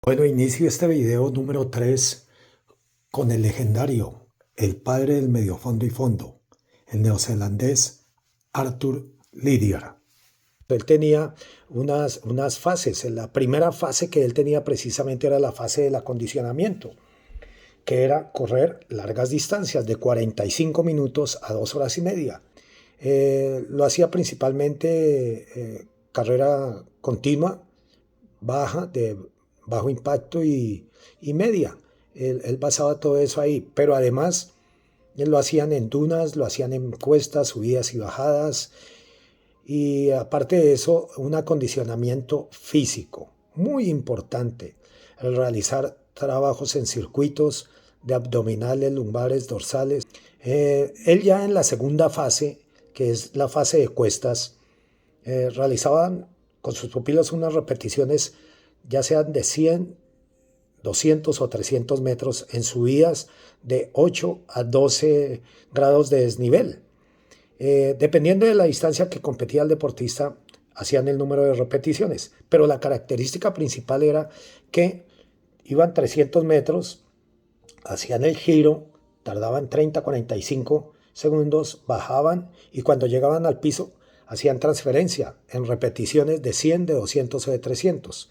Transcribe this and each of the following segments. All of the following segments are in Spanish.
Bueno, inicio este video número 3 con el legendario, el padre del mediofondo y fondo, el neozelandés Arthur Lydiard. Él tenía unas fases. La primera fase que él tenía precisamente era la fase del acondicionamiento, que era correr largas distancias de 45 minutos a 2 horas y media. Lo hacía principalmente carrera continua, baja, de bajo impacto y media. Él basaba todo eso ahí, pero además lo hacían en dunas, lo hacían en cuestas, subidas y bajadas, y aparte de eso, un acondicionamiento físico muy importante, el realizar trabajos en circuitos de abdominales, lumbares, dorsales. Él ya en la segunda fase, que es la fase de cuestas, realizaban con sus pupilos unas repeticiones, ya sean de 100, 200 o 300 metros en subidas de 8 a 12 grados de desnivel. Dependiendo de la distancia que competía el deportista, hacían el número de repeticiones, pero la característica principal era que iban 300 metros, hacían el giro, tardaban 30, 45 segundos, bajaban y cuando llegaban al piso hacían transferencia en repeticiones de 100, de 200 o de 300.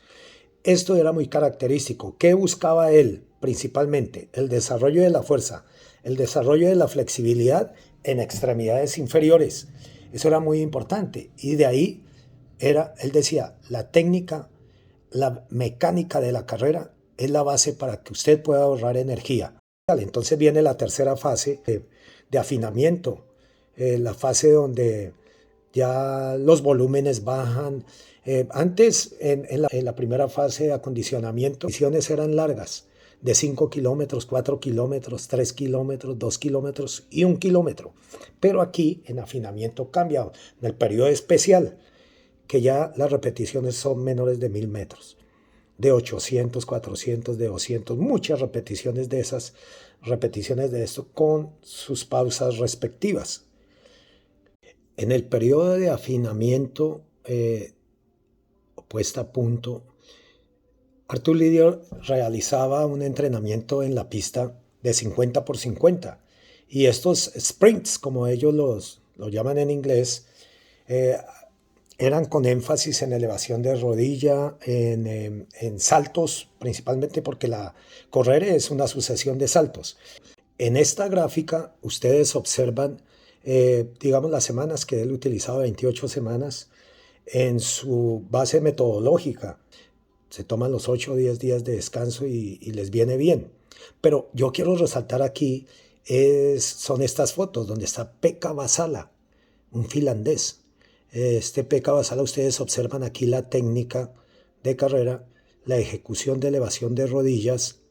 Esto era muy característico. ¿Qué buscaba él? Principalmente el desarrollo de la fuerza, el desarrollo de la flexibilidad en extremidades inferiores. Eso era muy importante. Y de ahí él decía, la técnica, la mecánica de la carrera es la base para que usted pueda ahorrar energía. Entonces viene la tercera fase de afinamiento, la fase donde ya los volúmenes bajan. Antes, en la primera fase de acondicionamiento, las misiones eran largas, de 5 kilómetros, 4 kilómetros, 3 kilómetros, 2 kilómetros y 1 kilómetro. Pero aquí, en afinamiento, cambia. En el periodo especial, que ya las repeticiones son menores de 1000 metros, de 800, 400, de 200, muchas repeticiones de esto con sus pausas respectivas. En el periodo de afinamiento, puesta a punto, Arthur Lydiard realizaba un entrenamiento en la pista de 50 por 50 y estos sprints, como ellos lo llaman en inglés, eh, eran con énfasis en elevación de rodilla, en saltos, principalmente porque la correr es una sucesión de saltos. En esta gráfica ustedes observan, digamos, las semanas que él utilizaba, 28 semanas, en su base metodológica. Se toman los 8 o 10 días de descanso y les viene bien. Pero yo quiero resaltar aquí, son estas fotos donde está Pekka Vasala, un finlandés. Este Pekka Vasala, ustedes observan aquí la técnica de carrera, la ejecución de elevación de rodillas,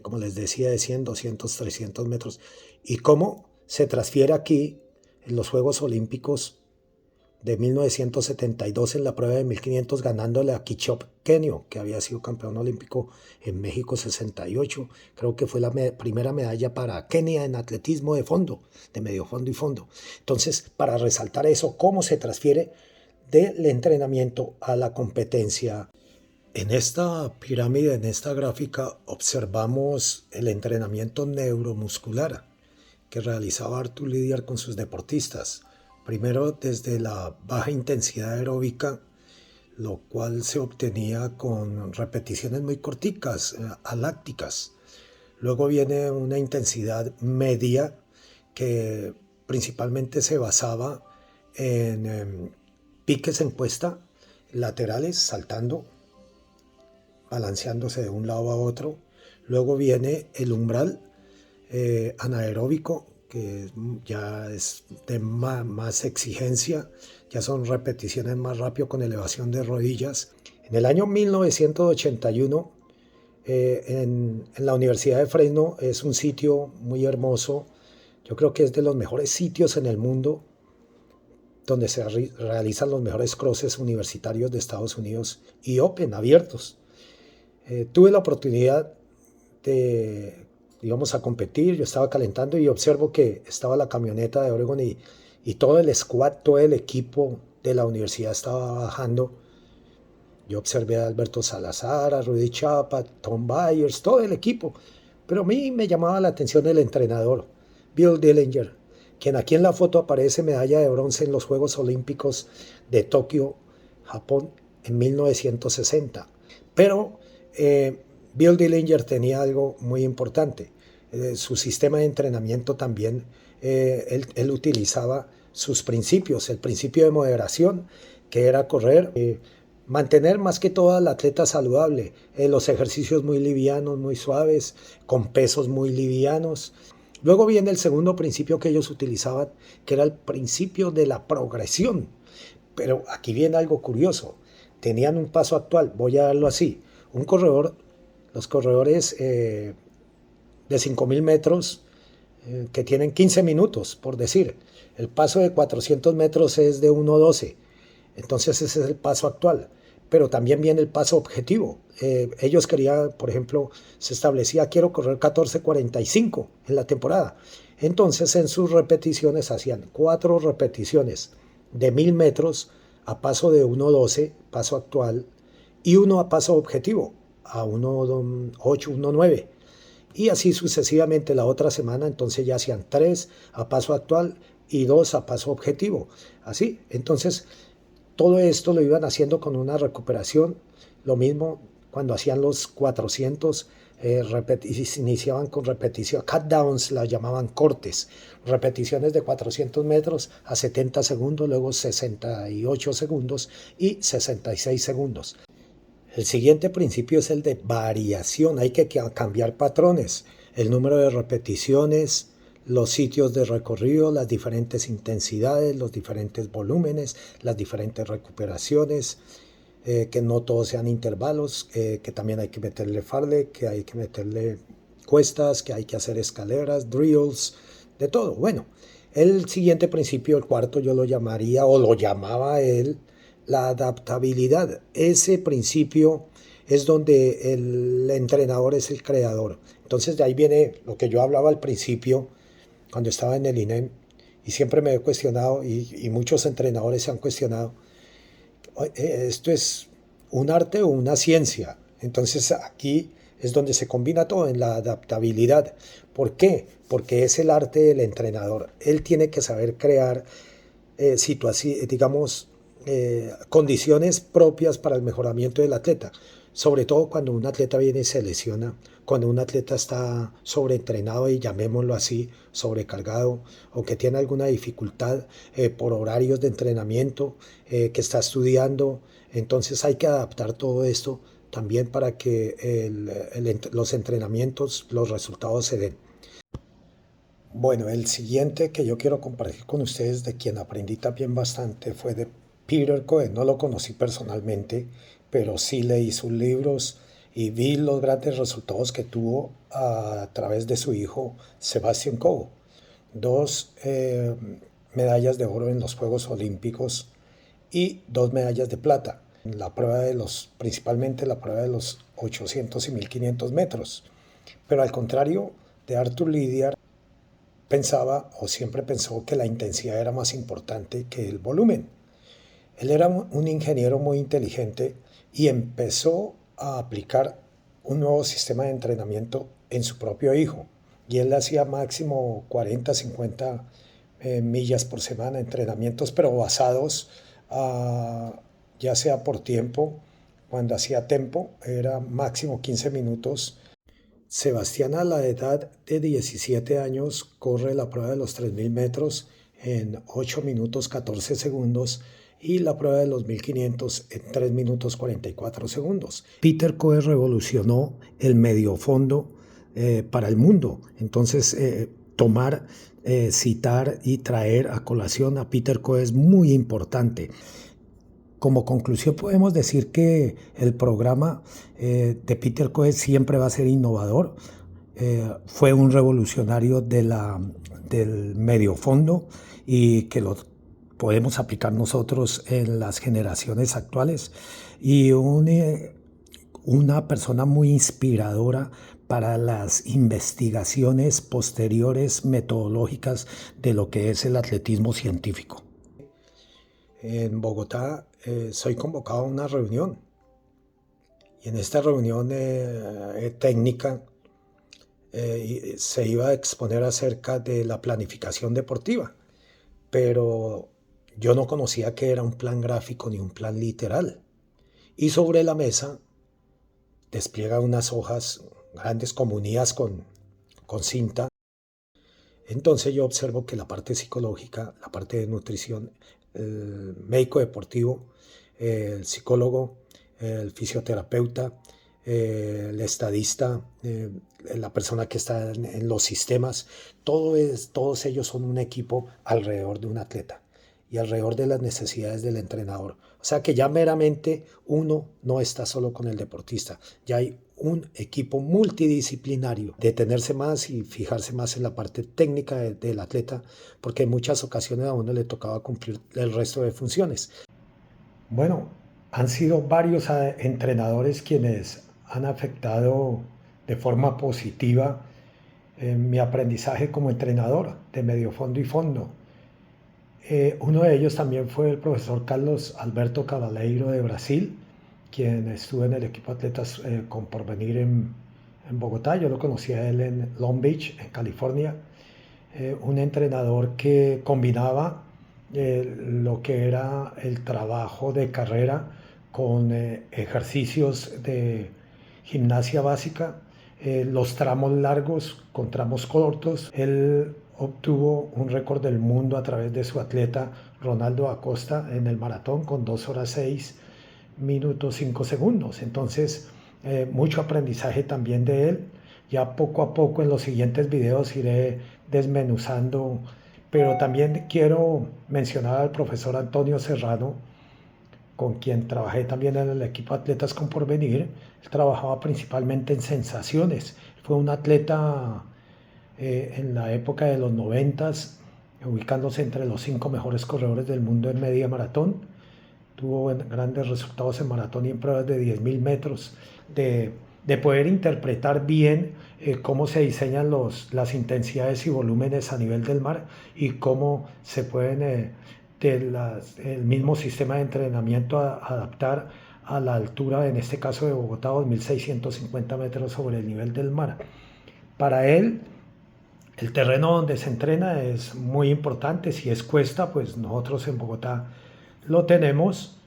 como les decía, de 100, 200, 300 metros, y cómo se transfiere aquí en los Juegos Olímpicos de 1972 en la prueba de 1500, ganándole a Kichop Kenyo, que había sido campeón olímpico en México 68. Creo que fue la primera medalla para Kenia en atletismo de fondo, de medio fondo y fondo. Entonces, para resaltar eso, cómo se transfiere del entrenamiento a la competencia. En esta pirámide, en esta gráfica, observamos el entrenamiento neuromuscular que realizaba Arthur Lydiard con sus deportistas. Primero desde la baja intensidad aeróbica, lo cual se obtenía con repeticiones muy corticas, alácticas. Luego viene una intensidad media que principalmente se basaba en piques en cuesta, laterales, saltando, balanceándose de un lado a otro. Luego viene el umbral anaeróbico, que ya es de más exigencia, ya son repeticiones más rápido con elevación de rodillas. En el año 1981, en la Universidad de Fresno, es un sitio muy hermoso, yo creo que es de los mejores sitios en el mundo donde se realizan los mejores crosses universitarios de Estados Unidos y Open, abiertos. Tuve la oportunidad de, íbamos a competir, yo estaba calentando y observo que estaba la camioneta de Oregon y todo el squad, todo el equipo de la universidad estaba bajando Yo observé a Alberto Salazar, a Rudy Chapa, Tom Byers, todo el equipo. Pero a mí me llamaba la atención el entrenador, Bill Dillinger, quien aquí en la foto aparece medalla de bronce en los Juegos Olímpicos de Tokio, Japón, en 1960. Pero Bill Dillinger tenía algo muy importante. Su sistema de entrenamiento también, él utilizaba sus principios, el principio de moderación, que era correr, mantener más que todo al atleta saludable, los ejercicios muy livianos, muy suaves, con pesos muy livianos. Luego viene el segundo principio que ellos utilizaban, que era el principio de la progresión. Pero aquí viene algo curioso. Tenían un paso actual, voy a darlo así. Un corredor, los corredores de 5.000 metros, que tienen 15 minutos, por decir. El paso de 400 metros es de 1:12. Entonces ese es el paso actual. Pero también viene el paso objetivo. Ellos querían, por ejemplo, se establecía, quiero correr 14:45 en la temporada. Entonces en sus repeticiones hacían 4 repeticiones de 1.000 metros a paso de 1:12, paso actual, y uno a paso objetivo, a 1:8, 1:9. Y así sucesivamente la otra semana, entonces ya hacían 3 a paso actual y 2 a paso objetivo. Así, entonces todo esto lo iban haciendo con una recuperación. Lo mismo cuando hacían los 400, iniciaban con repetición, cut-downs las llamaban, cortes, repeticiones de 400 metros a 70 segundos, luego 68 segundos y 66 segundos. El siguiente principio es el de variación. Hay que cambiar patrones, el número de repeticiones, los sitios de recorrido, las diferentes intensidades, los diferentes volúmenes, las diferentes recuperaciones, que no todos sean intervalos, que también hay que meterle fartlek, que hay que meterle cuestas, que hay que hacer escaleras, drills, de todo. Bueno, el siguiente principio, el cuarto, yo lo llamaría, o lo llamaba él, la adaptabilidad. Ese principio es donde el entrenador es el creador. Entonces de ahí viene lo que yo hablaba al principio, cuando estaba en el INEM, y siempre me he cuestionado, y muchos entrenadores se han cuestionado, ¿esto es un arte o una ciencia? Entonces aquí es donde se combina todo en la adaptabilidad. ¿Por qué? Porque es el arte del entrenador. Él tiene que saber crear digamos, condiciones propias para el mejoramiento del atleta. Sobre todo cuando un atleta viene y se lesiona, cuando un atleta está sobreentrenado y llamémoslo así, sobrecargado, o que tiene alguna dificultad por horarios de entrenamiento, que está estudiando. Entonces hay que adaptar todo esto también para que los entrenamientos, los resultados se den. Bueno, el siguiente que yo quiero compartir con ustedes, de quien aprendí también bastante, fue de Peter Cohen. No lo conocí personalmente, pero sí leí sus libros y vi los grandes resultados que tuvo a través de su hijo Sebastian Coe. 2 medallas de oro en los Juegos Olímpicos y 2 medallas de plata en la prueba principalmente la prueba de los 800 y 1500 metros. Pero al contrario de Arthur Lydiard, pensaba o siempre pensó que la intensidad era más importante que el volumen. Él era un ingeniero muy inteligente y empezó a aplicar un nuevo sistema de entrenamiento en su propio hijo. Y él hacía máximo 40, 50 millas por semana, entrenamientos, pero basados ya sea por tiempo. Cuando hacía tempo era máximo 15 minutos. Sebastián, a la edad de 17 años, corre la prueba de los 3.000 metros en 8 minutos 14 segundos y la prueba de los 1.500 en 3 minutos 44 segundos. Peter Coe revolucionó el mediofondo para el mundo. Entonces, citar y traer a colación a Peter Coe es muy importante. Como conclusión podemos decir que el programa de Peter Coe siempre va a ser innovador. Fue un revolucionario del mediofondo y que lo podemos aplicar nosotros en las generaciones actuales. Y una persona muy inspiradora para las investigaciones posteriores metodológicas de lo que es el atletismo científico. En Bogotá soy convocado a una reunión Y en esta reunión técnica se iba a exponer acerca de la planificación deportiva, pero yo no conocía qué era un plan gráfico ni un plan literal. Y sobre la mesa despliega unas hojas grandes como unidas con cinta. Entonces yo observo que la parte psicológica, la parte de nutrición, el médico deportivo, el psicólogo, el fisioterapeuta, el estadista, la persona que está en los sistemas, todos ellos son un equipo alrededor de un atleta y alrededor de las necesidades del entrenador. O sea que ya meramente uno no está solo con el deportista, ya hay un equipo multidisciplinario, detenerse más y fijarse más en la parte técnica del atleta, porque en muchas ocasiones a uno le tocaba cumplir el resto de funciones. Bueno, han sido varios entrenadores quienes han afectado de forma positiva mi aprendizaje como entrenador de medio fondo y fondo. Uno de ellos también fue el profesor Carlos Alberto Cabaleiro de Brasil, quien estuvo en el equipo Atletas con Porvenir en Bogotá. Yo lo conocí a él en Long Beach, en California. Un entrenador que combinaba lo que era el trabajo de carrera con ejercicios de gimnasia básica, los tramos largos con tramos cortos. Él obtuvo un récord del mundo a través de su atleta Ronaldo Acosta en el maratón con 2 horas 6 minutos 5 segundos. Entonces, mucho aprendizaje también de él. Ya poco a poco en los siguientes videos iré desmenuzando, pero también quiero mencionar al profesor Antonio Serrano, con quien trabajé también en el equipo Atletas con Porvenir. Él trabajaba principalmente en sensaciones. Fue un atleta en la época de los 90s, ubicándose entre los 5 mejores corredores del mundo en media maratón. Tuvo grandes resultados en maratón y en pruebas de 10.000 metros, de poder interpretar bien cómo se diseñan las intensidades y volúmenes a nivel del mar y cómo se pueden el mismo sistema de entrenamiento adaptar a la altura, en este caso de Bogotá, 2.650 metros sobre el nivel del mar. Para él, el terreno donde se entrena es muy importante. Si es cuesta, pues nosotros en Bogotá lo tenemos.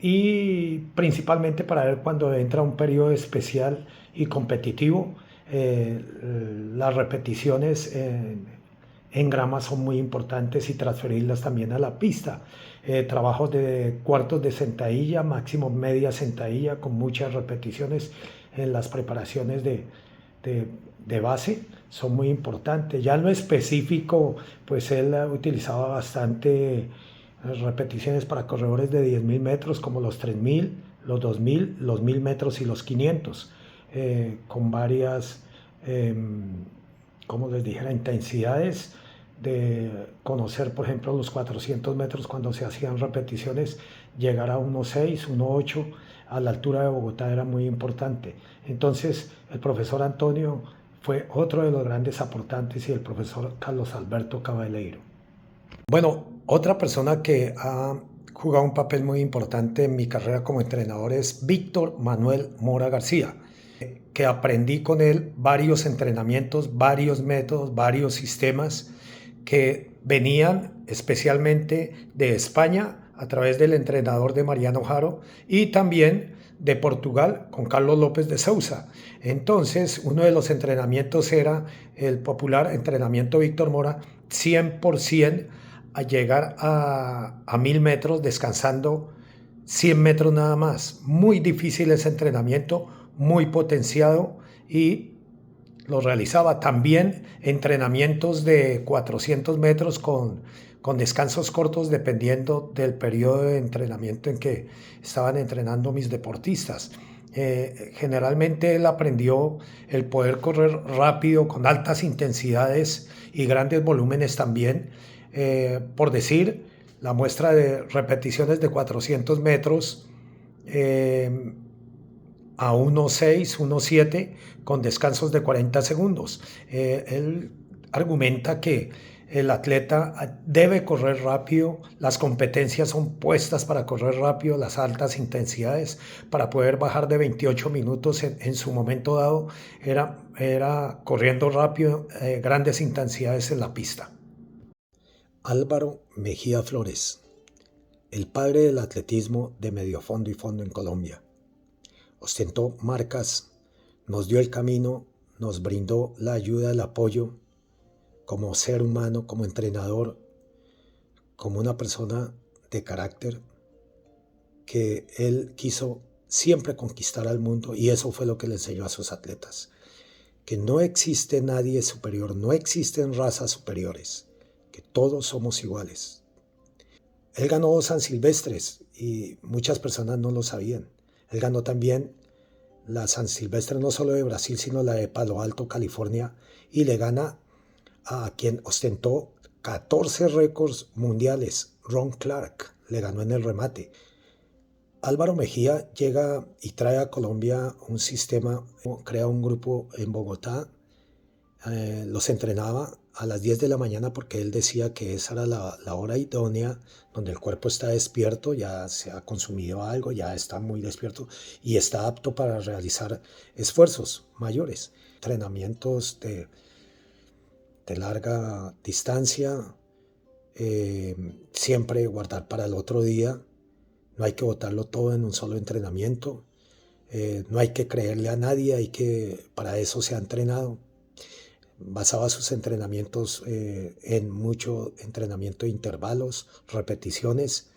Y principalmente para él cuando entra un periodo especial y competitivo, las repeticiones en grama son muy importantes y transferirlas también a la pista. Trabajos de cuartos de sentadilla, máximo media sentadilla con muchas repeticiones en las preparaciones de base son muy importantes. Ya en lo específico, pues él utilizaba bastante repeticiones para corredores de 10.000 metros como los 3.000, los 2.000, los 1.000 metros y los 500, con varias, como les dijera, intensidades de conocer, por ejemplo, los 400 metros cuando se hacían repeticiones, llegar a 1.6, 1.8 a la altura de Bogotá era muy importante. Entonces el profesor Antonio fue otro de los grandes aportantes y el profesor Carlos Alberto Cabaleiro. Bueno, otra persona que ha jugado un papel muy importante en mi carrera como entrenador es Víctor Manuel Mora García, que aprendí con él varios entrenamientos, varios métodos, varios sistemas que venían especialmente de España a través del entrenador de Mariano Jaro y también de Portugal con Carlos López de Sousa. Entonces, uno de los entrenamientos era el popular entrenamiento Víctor Mora, 100% a llegar a 1.000 metros descansando 100 metros nada más. Muy difícil ese entrenamiento, muy potenciado, y lo realizaba también entrenamientos de 400 metros con descansos cortos dependiendo del periodo de entrenamiento en que estaban entrenando mis deportistas. Generalmente él aprendió el poder correr rápido con altas intensidades y grandes volúmenes también. Por decir, la muestra de repeticiones de 400 metros a 1.6, 1.7 con descansos de 40 segundos. Él argumenta que El atleta debe correr rápido, las competencias son puestas para correr rápido, las altas intensidades, para poder bajar de 28 minutos en su momento dado, era corriendo rápido, grandes intensidades en la pista. Álvaro Mejía Flores, el padre del atletismo de medio fondo y fondo en Colombia. Ostentó marcas, nos dio el camino, nos brindó la ayuda, el apoyo, como ser humano, como entrenador, como una persona de carácter, que él quiso siempre conquistar al mundo, y eso fue lo que le enseñó a sus atletas, que no existe nadie superior, no existen razas superiores, que todos somos iguales. Él ganó 2 San Silvestres y muchas personas no lo sabían. Él ganó también la San Silvestre no solo de Brasil, sino la de Palo Alto, California, y le gana a quien ostentó 14 récords mundiales, Ron Clark, le ganó en el remate. Álvaro Mejía llega y trae a Colombia un sistema, crea un grupo en Bogotá, los entrenaba a las 10 de la mañana porque él decía que esa era la hora idónea donde el cuerpo está despierto, ya se ha consumido algo, ya está muy despierto y está apto para realizar esfuerzos mayores, entrenamientos de larga distancia, siempre guardar para el otro día, no hay que botarlo todo en un solo entrenamiento, no hay que creerle a nadie, para eso se ha entrenado. Basaba sus entrenamientos en mucho entrenamiento de intervalos, repeticiones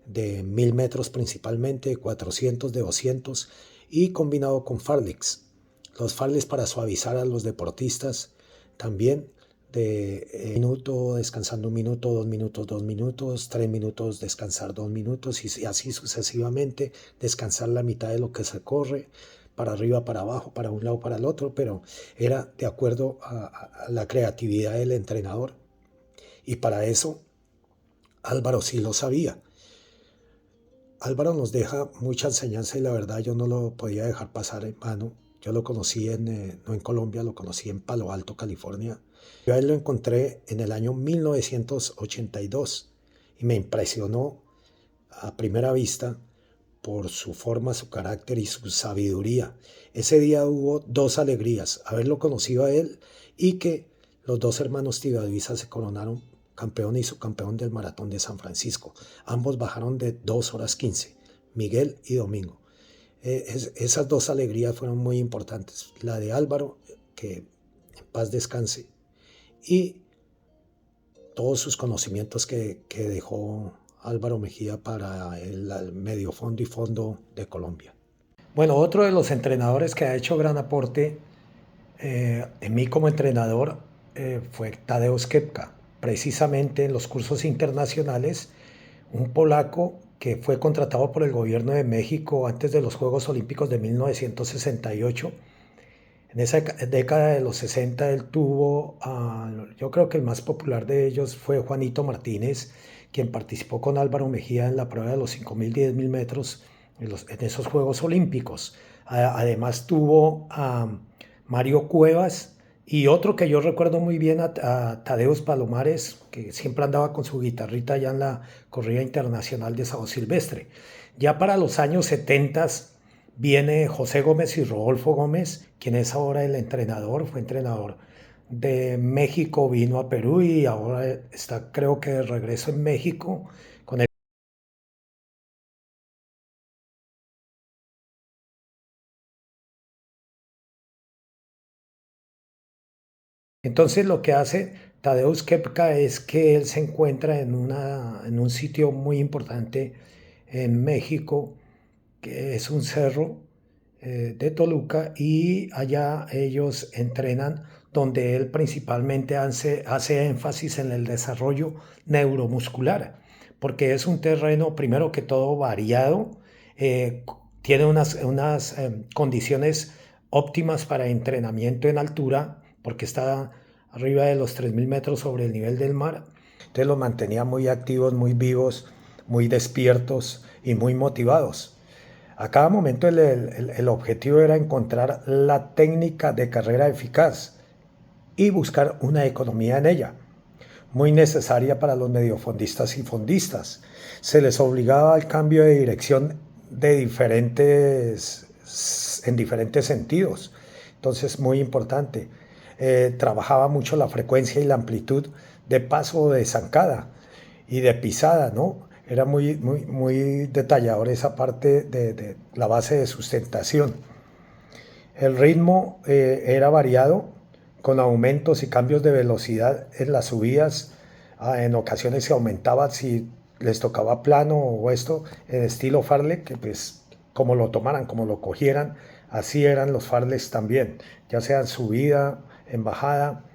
de 1000 metros principalmente, 400, de 200 y combinado con fartleks. Los fartleks para suavizar a los deportistas también de minuto, descansando 1 minuto, 2 minutos, 2 minutos, 3 minutos, descansar 2 minutos y así sucesivamente, descansar la mitad de lo que se corre, para arriba, para abajo, para un lado, para el otro, pero era de acuerdo a la creatividad del entrenador. Y para eso Álvaro sí lo sabía. Álvaro nos deja mucha enseñanza y la verdad yo no lo podía dejar pasar en vano. Yo lo conocí no en Colombia, lo conocí en Palo Alto, California. Yo a él lo encontré en el año 1982 y me impresionó a primera vista por su forma, su carácter y su sabiduría. Ese día hubo 2 alegrías, haberlo conocido a él y que los 2 hermanos Tibaduiza se coronaron campeón y subcampeón del maratón de San Francisco. Ambos bajaron de 2 horas 15, Miguel y Domingo. Esas 2 alegrías fueron muy importantes. La de Álvaro, que en paz descanse, y todos sus conocimientos que dejó Álvaro Mejía para el medio fondo y fondo de Colombia. Bueno, otro de los entrenadores que ha hecho gran aporte en mí como entrenador fue Tadeusz Kepka, precisamente en los cursos internacionales, un polaco que fue contratado por el gobierno de México antes de los Juegos Olímpicos de 1968. En esa década de los 60 él tuvo, yo creo que el más popular de ellos fue Juanito Martínez, quien participó con Álvaro Mejía en la prueba de los 5.000, 10.000 metros en esos Juegos Olímpicos. Además tuvo a Mario Cuevas y otro que yo recuerdo muy bien, a Tadeusz Palomares, que siempre andaba con su guitarrita allá en la corrida internacional de Sao Silvestre. Ya para los años 70 viene José Gómez y Rodolfo Gómez, quien es ahora el entrenador, fue entrenador de México, vino a Perú y ahora está, creo que de regreso en México con el... Entonces lo que hace Tadeusz Kepka es que él se encuentra en un sitio muy importante en México, que es un cerro de Toluca, y allá ellos entrenan, donde él principalmente hace énfasis en el desarrollo neuromuscular, porque es un terreno primero que todo variado, eh, tiene unas condiciones óptimas para entrenamiento en altura, porque está arriba de los 3.000 metros sobre el nivel del mar. Entonces los mantenía muy activos, muy vivos, muy despiertos y muy motivados. A cada momento el objetivo era encontrar la técnica de carrera eficaz y buscar una economía en ella. muy necesaria para los mediofondistas y fondistas. Se les obligaba al cambio de dirección en diferentes sentidos. Entonces, muy importante. Trabajaba mucho la frecuencia y la amplitud de paso de zancada y de pisada, ¿no? Era muy detallador esa parte de la base de sustentación. El ritmo era variado, con aumentos y cambios de velocidad en las subidas. En ocasiones se aumentaba si les tocaba plano o esto, en estilo Farley, que pues como lo tomaran, como lo cogieran, así eran los Farleys también, ya sea en subida, en bajada.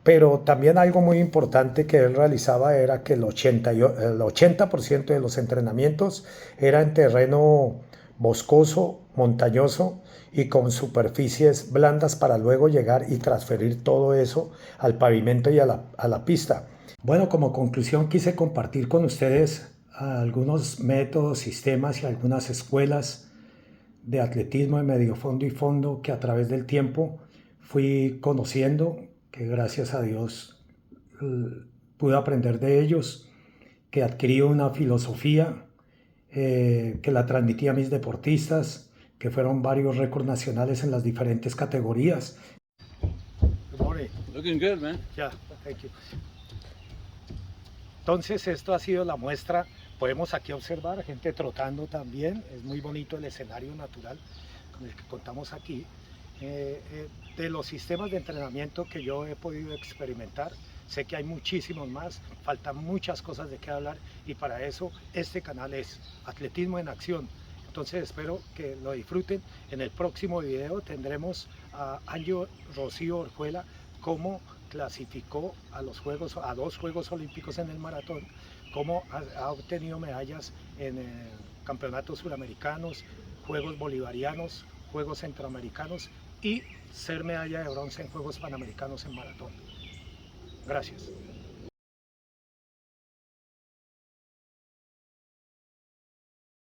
Pero también algo muy importante que él realizaba era que el 80% de los entrenamientos era en terreno boscoso, montañoso y con superficies blandas para luego llegar y transferir todo eso al pavimento y a la pista. Bueno, como conclusión quise compartir con ustedes algunos métodos, sistemas y algunas escuelas de atletismo de medio fondo y fondo que a través del tiempo fui conociendo, que gracias a Dios pude aprender de ellos, que adquirí una filosofía que la transmití a mis deportistas, que fueron varios récords nacionales en las diferentes categorías. Good morning. Looking good, man. Yeah, thank you. Entonces esto ha sido la muestra. Podemos aquí observar gente trotando también. Es muy bonito el escenario natural con el que contamos aquí. De los sistemas de entrenamiento que yo he podido experimentar, sé que hay muchísimos más, faltan muchas cosas de qué hablar y para eso este canal es Atletismo en Acción. Entonces espero que lo disfruten. En el próximo video tendremos a Angie Rocío Orjuela, cómo clasificó a dos Juegos Olímpicos en el maratón, cómo ha obtenido medallas en campeonatos suramericanos, Juegos Bolivarianos, Juegos Centroamericanos y ser medalla de bronce en Juegos Panamericanos en maratón. Gracias.